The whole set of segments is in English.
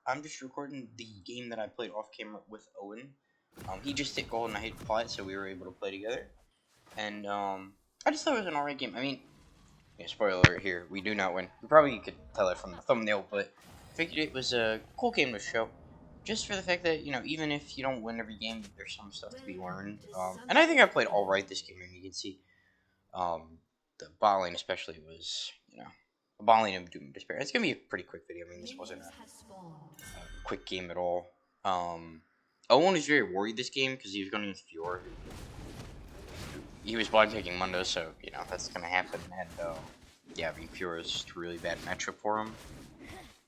I'm just recording the game that I played off camera with Owen. He just hit gold and I hit plat, so we were able to play together. And I just thought it was an alright game. I mean, yeah, spoiler alert here, we do not win. You probably could tell it from the thumbnail, but I figured it was a cool game to show. Just for the fact that, even if you don't win every game, there's some stuff to be learned. And I think I played alright this game, and you can see the bot lane especially was, a bot lane of Doom and Despair. It's going to be a pretty quick video. I mean, this wasn't a quick game at all. Owen was very worried this game because he was going against Fiora. He was blind picking Mundo, so that's gonna happen. And yeah, I mean Fiora's just a really bad matchup for him.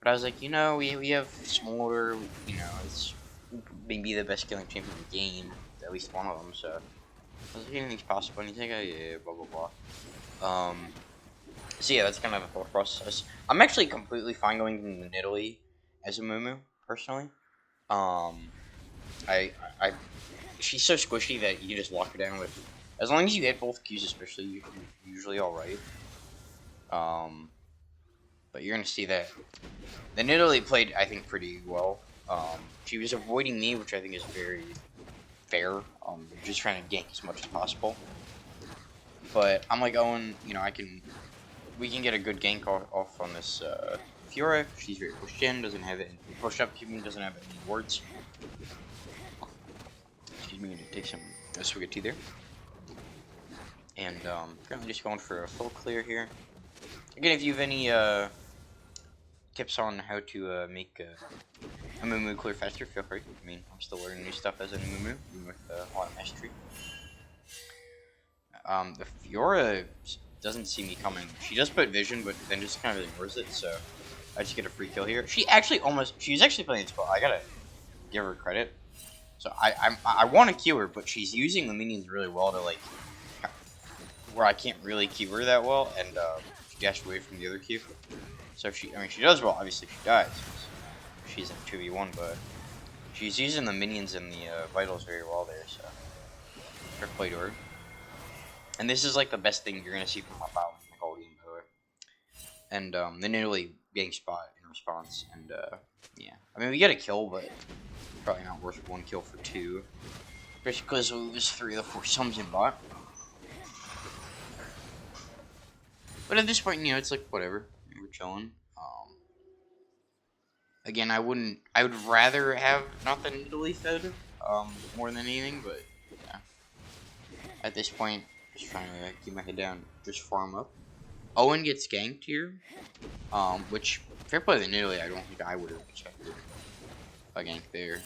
But I was like, we have Smolder. It's maybe the best killing champion in the game, at least one of them. So I was like, anything's possible. And he's like, oh yeah, blah blah blah. So yeah, that's kind of the thought process. I'm actually completely fine going into Italy as a Amumu personally. She's so squishy that you can just lock her down with, as long as you hit both Qs especially, you're usually alright. But you're gonna see that the Nidalee played, I think, pretty well. She was avoiding me, which I think is very fair. Just trying to gank as much as possible. But I'm like, Owen, we can get a good gank off on this Fiora. She's very pushed in, doesn't have it. Pushed up, doesn't have any wards. Excuse me, I'm gonna take some swig of tea there. And currently just going for a full clear here. Again, if you have any tips on how to make Amumu clear faster, feel free. I mean, I'm still learning new stuff as an Amumu, even with a lot of mastery. The Fiora doesn't see me coming. She does put vision, but then just kind of ignores it, so I just get a free kill here. She was actually playing this well. I gotta give her credit. So I want to Q her, but she's using the minions really well to, like, where I can't really Q her that well, and she dashed away from the other Q. So she does well. Obviously, she dies. She's in 2v1, but she's using the minions and the vitals very well there. So fair play to her. And this is like the best thing you're gonna see from my bot lane, all game, by the way. And then Italy getting spot in response, and yeah, I mean we get a kill, but probably not worth one kill for two, especially because we lose 3 of the 4 sums in bot. But at this point, it's like whatever, we're chilling. Again, I would rather have not the Italy fed, more than anything, but yeah. At this point, just trying to keep my head down, just farm up. Owen gets ganked here, which fair play than Italy, I don't think I would have expected a gank there.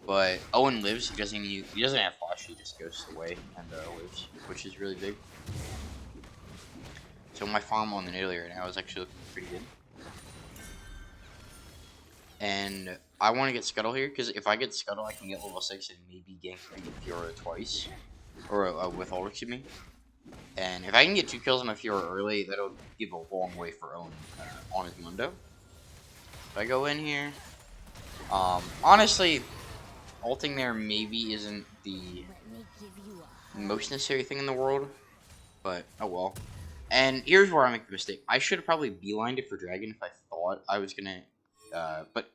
But Owen lives. He doesn't have flash. He just goes away and lives, which is really big. So my farm on the Italy right now is actually looking pretty good. And I want to get Scuttle here, because if I get Scuttle, I can get level 6 and maybe gank Fiora twice. Or with ult, excuse me. And if I can get 2 kills on a Fiora early, that'll give a long way for Owen on his Mundo. If I go in here, honestly, ulting there maybe isn't the most necessary thing in the world, but oh well. And here's where I make the mistake. I should have probably beelined it for Dragon if I thought I was gonna, but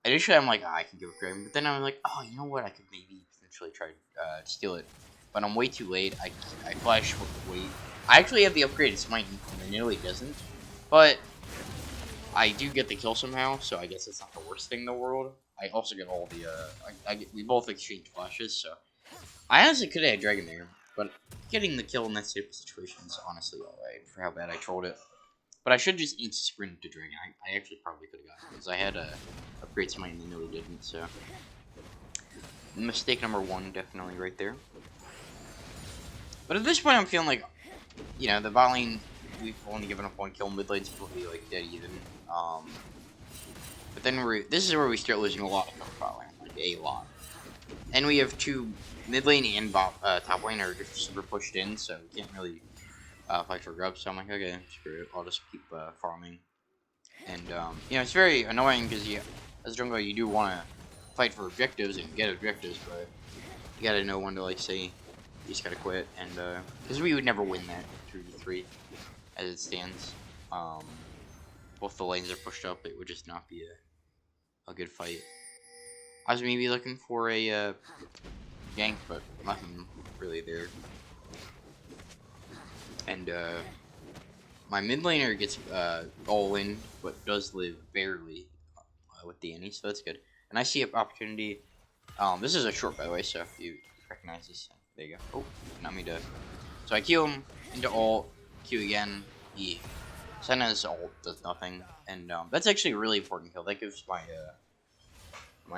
initially I'm like, I can give it Dragon, but then I'm like, oh, you know what, I could maybe potentially try to steal it, but I'm way too late. I flash wait. I actually have the upgraded smite, and the Nilly doesn't, but I do get the kill somehow, so I guess it's not the worst thing in the world. I also get all the, we both exchange flashes, so I honestly could have had Dragon there, but getting the kill in that type of situation is honestly alright for how bad I trolled it. But I should just instant sprint to Dragon. I actually probably could have gotten it, because I had a upgrade smite and they really didn't, so. Mistake number 1, definitely right there. But at this point, I'm feeling like, the bot lane, we've only given up 1 kill, mid lane's probably like dead even. But then this is where we start losing a lot of bot lane, like a lot. And we have 2 mid lane and top lane are just super pushed in, so we can't really fight for grubs. So I'm like, okay, screw it, I'll just keep farming. And it's very annoying because as a jungler, you do want to fight for objectives and get objectives, but you gotta know when to say you just gotta quit. And because we would never win that 3v3 as it stands. Both the lanes are pushed up, it would just not be a good fight. I was maybe looking for a gank, but nothing really there. And my mid laner gets all in, but does live barely with the Annie, so that's good. And I see an opportunity. This is a short, by the way, so if you recognize this, there you go. Oh, not me to. So I Q him into ult, Q again, E. Senna's ult does nothing, and that's actually a really important kill. That gives my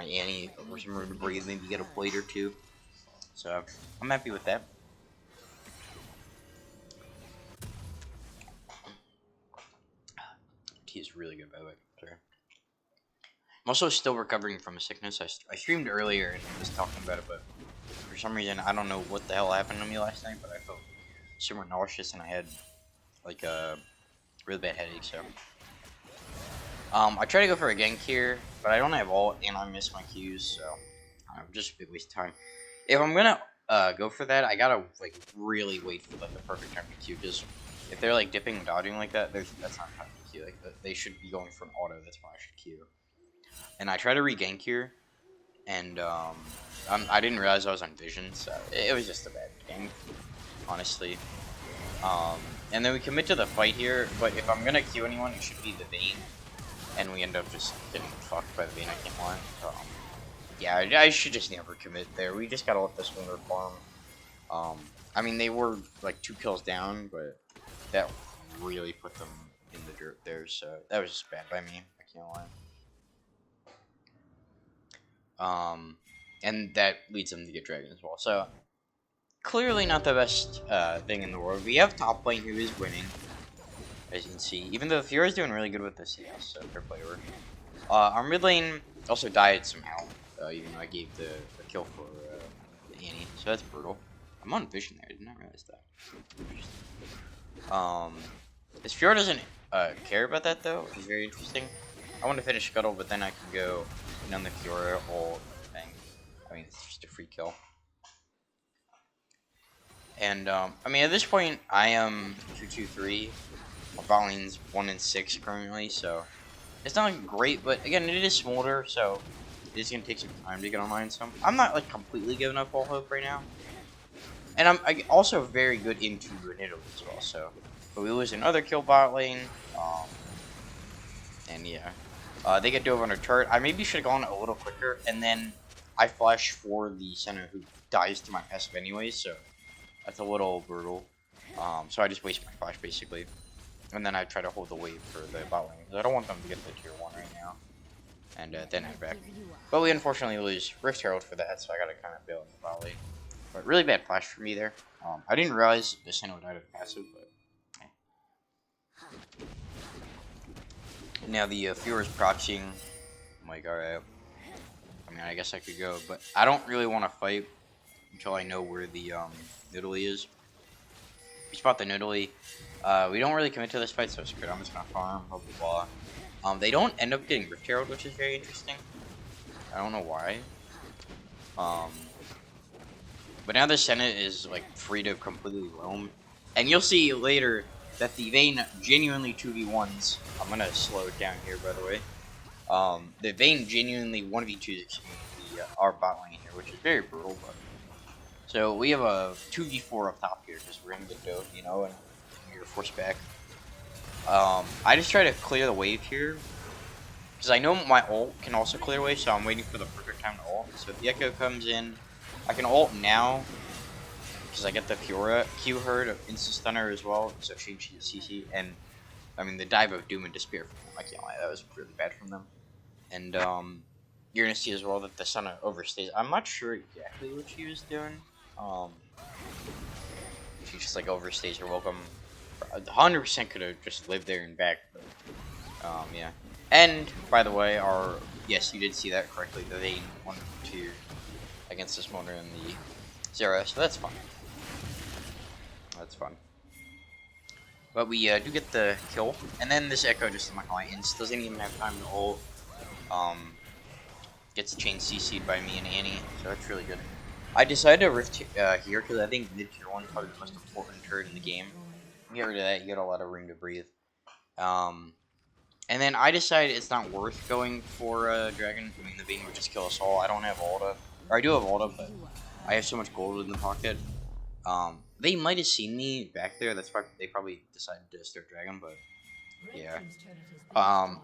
Annie some room to breathe, maybe get a plate or two. So I'm happy with that. Tea is really good, by the way. Sorry. I'm also still recovering from a sickness. I streamed earlier and was talking about it, but for some reason I don't know what the hell happened to me last night, but I felt super nauseous and I had like a really bad headache. So I try to go for a gank here, but I don't have ult and I miss my Qs, so I'm just a bit waste of time. If I'm gonna go for that, I gotta like really wait for like the perfect time to Q, because if they're like dipping and dodging like that, that's not time to Q. Like they should be going for an auto. That's why I should Q. And I try to re-gank here, and I didn't realize I was on vision, so it was just a bad game, honestly. And then we commit to the fight here, but if I'm gonna Q anyone, it should be the Vayne, and we end up just getting fucked by the Vayne. I can't lie. Yeah, I should just never commit there. We just gotta let this one farm. I mean, they were like 2 kills down, but that really put them in the dirt there, so that was just bad by me. I can't lie. And that leads them to get dragon as well. So clearly not the best thing in the world. We have top lane who is winning, as you can see. Even though Fiora is doing really good with the CS, so fair play over. Our mid lane also died somehow, even though I gave the kill for the Annie, so that's brutal. I'm on vision there, I did not realize that. His Fiora doesn't care about that though, which is very interesting. I want to finish Scuttle, but then I can go on the Fiora ult thing. I mean, it's just a free kill. And I mean, at this point, I am 2-2-3. My bot lane's 1-6 currently, so it's not great. But again, it is Smolder, so it is gonna take some time to get online. So I'm not like completely giving up all hope right now. And I'm also very good into Nidalee as well. So, but we lose another kill bot lane. And yeah, they get dove on a turret. I maybe should have gone a little quicker, and then I flash for the center who dies to my passive anyway. So that's a little brutal. So I just waste my flash basically, and then I try to hold the wave for the bot lane because I don't want them to get the tier 1 right now, and then head back. But we unfortunately lose Rift Herald for that, so I gotta kind of bail in the bot lane. But really bad flash for me there. I didn't realize the Senna died of passive, but now the Fiora's proxying. I'm like, alright. I mean, I guess I could go, but I don't really want to fight until I know where the Nidalee is. We spot the Nidalee. We don't really commit to this fight, so it's good. I'm just gonna farm, blah blah blah. They don't end up getting Rift Herald, which is very interesting. I don't know why. But now the Senate is like free to completely roam, and you'll see later that the Vayne genuinely 2v1s. I'm gonna slow it down here, by the way. The Vayne genuinely 1v2s our bot lane here, which is very brutal. But so we have a 2v4 up top here because we're gonna get dove, you know, and we're forced back. I just try to clear the wave here because I know my ult can also clear wave, so I'm waiting for the perfect time to ult. So if the Echo comes in, I can ult now because I get the Fiora Q herd of instant stunner as well, so change to CC, and I mean the dive of Doom and Despair from them. I can't lie, that was really bad from them. And you're gonna see as well that the Senna overstays. I'm not sure exactly what she was doing. She just like overstays her welcome. 100% could have just lived there and back. But, yeah. And by the way, yes, you did see that correctly. The Vayne 1-2 against this Mona in the 0, so that's fun. That's fun. But we do get the kill, and then this Echo just I'm not gonna lie, doesn't even have time to ult. Gets chain CC'd by me and Annie, so that's really good. I decided to rift here because I think mid tier 1 is probably the most important turret in the game. You get rid of that, you get a lot of room to breathe. And then I decided it's not worth going for a dragon. I mean, the Vayne would just kill us all. I don't have Ulta. Or I do have Ulta, but I have so much gold in the pocket. They might have seen me back there. That's why they probably decided to start dragon, but yeah.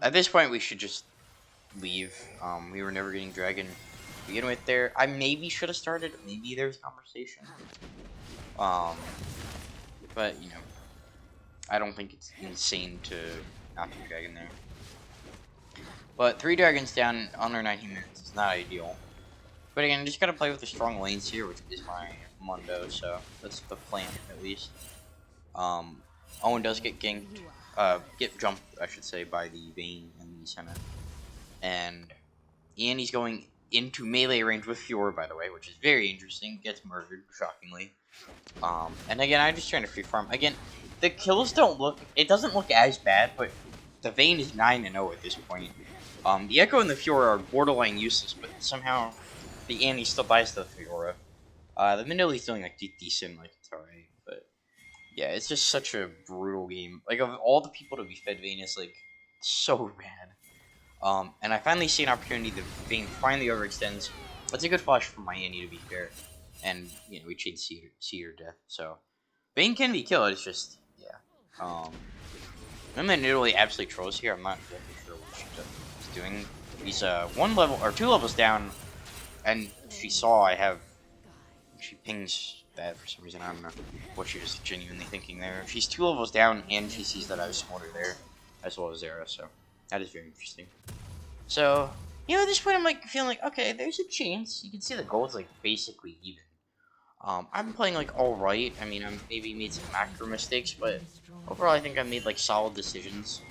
At this point, we should just leave. We were never getting dragon to begin with there. I maybe should have started. Maybe there's conversation. But, you know, I don't think it's insane to not get dragon there. But 3 dragons down under 19 minutes is not ideal. But again, just gotta play with the strong lanes here, which is my Mundo, so that's the plan at least. Owen does get ganked, get jumped, I should say, by the Vayne and the Senna. And Annie's going into melee range with Fiora, by the way, which is very interesting. Gets murdered, shockingly. And again, I'm just trying to free farm. Again, the kills don't look, it doesn't look as bad, but the Vayne is 9-0 at this point. The Echo and the Fiora are borderline useless, but somehow the Annie still dies to the Fiora. The Manili's doing like decent, like it's alright, but yeah, it's just such a brutal game. Like of all the people to be fed Vayne is like so bad. And I finally see an opportunity that Vayne finally overextends. It's a good flash for my Annie to be fair, and you know we chain see her death. So Vayne can be killed. It's just yeah. And then Italy absolutely trolls here. I'm not exactly sure what she's doing. He's 1 level or 2 levels down, and she saw I have. She pings that for some reason. I don't know what she was genuinely thinking there. She's 2 levels down, and she sees that I was smarter there, as well as Zara. So that is very interesting. So you know, at this point, I'm like feeling like okay, there's a chance. You can see the gold's like basically even. I'm playing like all right. I mean, I maybe made some macro mistakes, but overall, I think I made like solid decisions.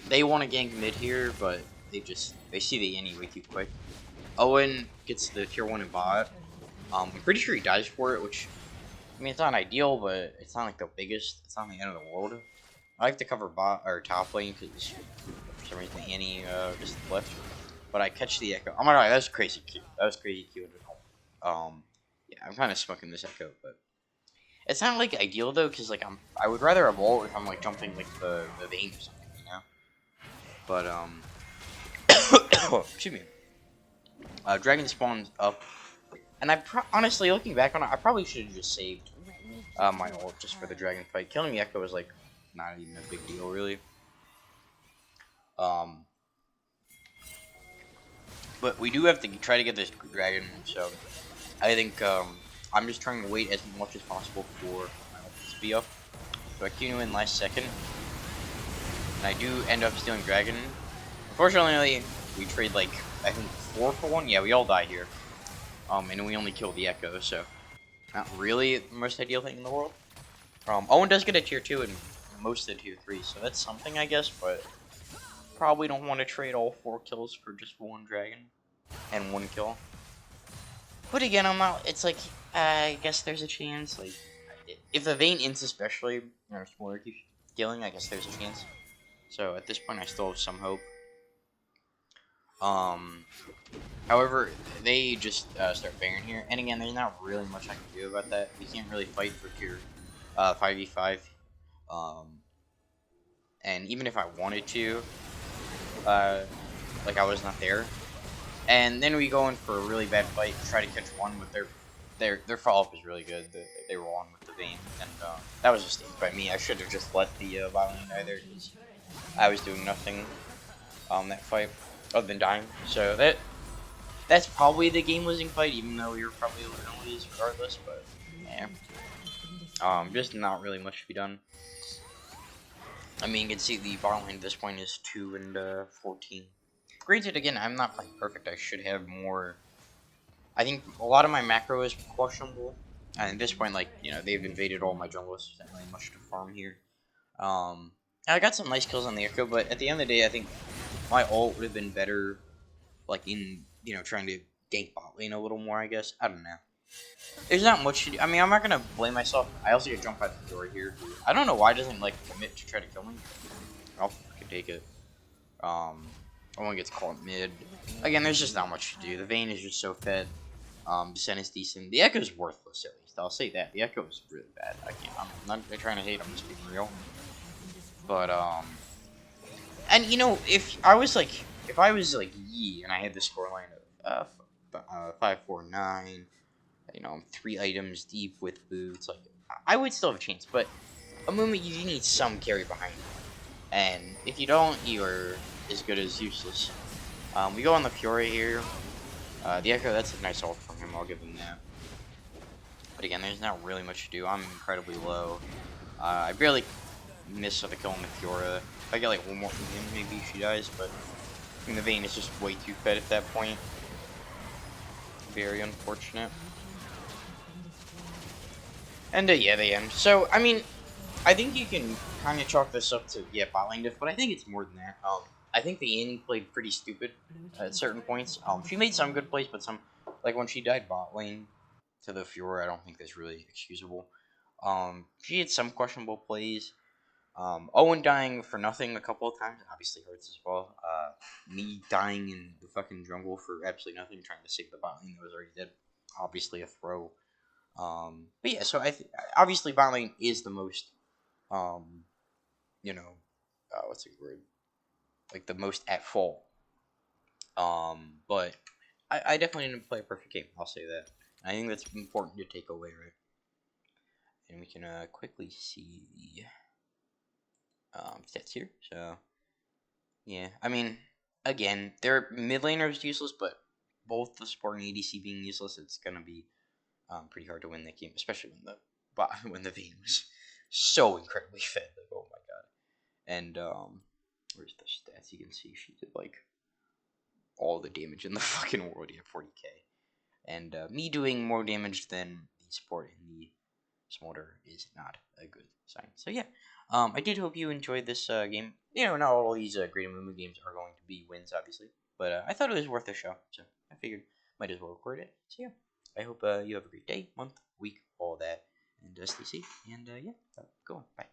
They want to gank mid here, but they see the Annie way too quick. Owen gets the tier 1 in bot. I'm pretty sure he dies for it, which, I mean, it's not ideal, but it's not like the biggest. It's not the end of the world. I like to cover bot or top lane because for some reason Annie just left. But I catch the Echo. Oh my god, that was crazy cute. That was crazy cute. Yeah, I'm kind of smoking this Echo, but it's not like ideal though, because like I would rather have ult if I'm like jumping like the Vayne or something, you know. But excuse me. Dragon spawns up, and honestly looking back on it, I probably should have just saved my ult just for the dragon fight. Killing the Echo was like not even a big deal really. But we do have to try to get this dragon, so I think I'm just trying to wait as much as possible for my ult to be up. So I queue in last second, and I do end up stealing dragon. Unfortunately, we trade like I think 4 for 1. Yeah, we all die here. And we only kill the Echo, so not really the most ideal thing in the world. Owen does get a tier 2 and most of the tier 3, so that's something I guess, but probably don't want to trade all 4 kills for just 1 dragon and 1 kill. But again, I'm not. It's like I guess there's a chance. Like if the Vayne ints especially or Spoiler keeps killing, I guess there's a chance. So at this point, I still have some hope. However, they just start Baron here, and again, there's not really much I can do about that. We can't really fight for tier 5v5, and even if I wanted to, like I was not there. And then we go in for a really bad fight, try to catch one, but their follow up is really good. They were on with the Vayne, and that was a mistake by me. I should have just let the Violin die there because I was doing nothing that fight other than dying. So that's probably the game losing fight, even though we were probably gonna lose regardless. But yeah, just not really much to be done. I mean, you can see the bottom lane at this point is 2 and 14. Granted, again, I'm not playing perfect. I should have more. I think a lot of my macro is questionable. And at this point, like, you know, they've invaded all my jungles. There's not really much to farm here. I got some nice kills on the Echo, but at the end of the day, I think my ult would have been better, like, in, you know, trying to gank bot lane a little more, I guess. I don't know. There's not much to do. I mean, I'm not going to blame myself. I also get jumped out the door here. I don't know why it doesn't, like, commit to try to kill me. I'll fucking take it. One gets caught mid. Again, there's just not much to do. The Vayne is just so fed. Descent is decent. The Echo is worthless, at least. I'll say that. The Echo is really bad. I'm not trying to hate. I'm just being real. But and you know, if I was like Yi and I had the scoreline of 549, you know, I'm 3 items deep with boots, like I would still have a chance. But Amumu, you do need some carry behind you, and if you don't, you're as good as useless. We go on the Fury here. The Echo, that's a nice ult from him. I'll give him that. But again, there's not really much to do. I'm incredibly low. I barely miss the kill on the Fiora. If I get like one more from him, maybe she dies. But I mean, the Vayne is just way too fed at that point. Very unfortunate. And yeah, they end. So I mean, I think you can kind of chalk this up to yeah, bot lane diff, but I think it's more than that. I think the Annie played pretty stupid at certain points. She made some good plays, but some like when she died bot lane to the Fiora, I don't think that's really excusable. She had some questionable plays. Owen dying for nothing a couple of times obviously hurts as well. Me dying in the fucking jungle for absolutely nothing, trying to save the bot lane that was already dead, obviously a throw. But yeah, so obviously bot lane is the most, um, you know, what's the word? Like the most at fault. But I definitely didn't play a perfect game. I'll say that. I think that's important to take away, right? And we can quickly see the stats here. So yeah, I mean, again, their mid laner's useless, but both the support and ADC being useless, it's gonna be pretty hard to win that game, especially when the when the Vayne was so incredibly fed. Like, oh my god! And where's the stats? You can see she did like all the damage in the fucking world. Yeah, 40k, and me doing more damage than the support in the Smolder is not a good sign. So yeah, I did hope you enjoyed this game. You know, not all these great Amumu games are going to be wins, obviously, but I thought it was worth a show, so I figured might as well record it. So yeah, I hope you have a great day, month, week, all that, and stay safe. And yeah, go on, bye.